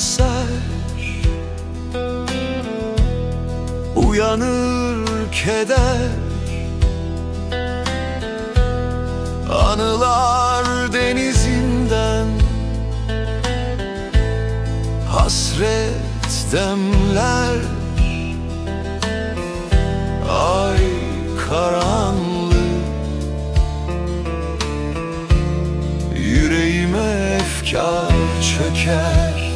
eser, uyanır keder. Anılar denizinden hasret demler. Ay karanlık, yüreğime efkar çöker.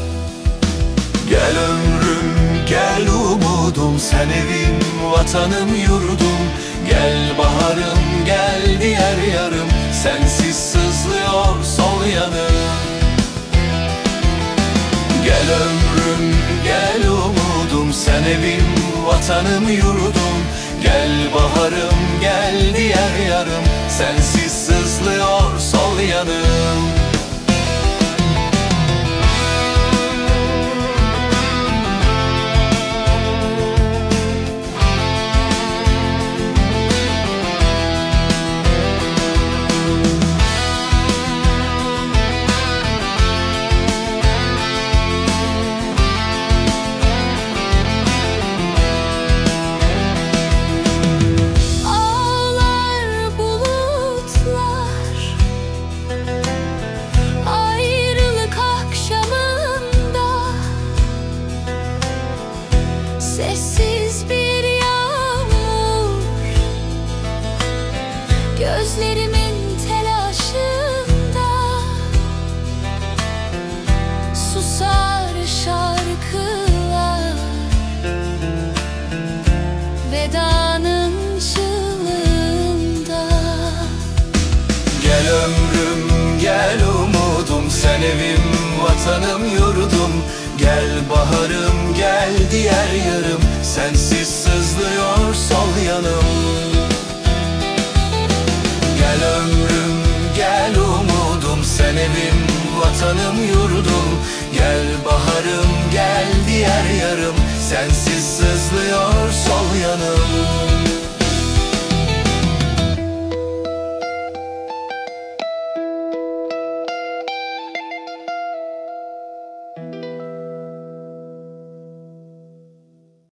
Gel ömrüm, gel umudum, sen evim, vatanım, yurdum. Gel baharım, gel diğer yarım, sensiz sızlıyor sol yanım. Gel ömrüm, gel umudum, sen evim, vatanım, yurdum. Gel baharım, gel diğer yarım, sensiz sızlıyor sol yanım. Sessiz bir yağmur, gözlerimin telaşında susar şarkılar, vedanın çığlığında. Gel ömrüm, gel umudum, sen evim, vatanım, yurdum. Gel baharım, gel diğer yarım, sensiz sızlıyor sol yanım. Gel ömrüm, gel umudum, sen evim, vatanım, yurdum. Gel baharım, gel diğer yarım, sensiz sızlıyor sol yanım.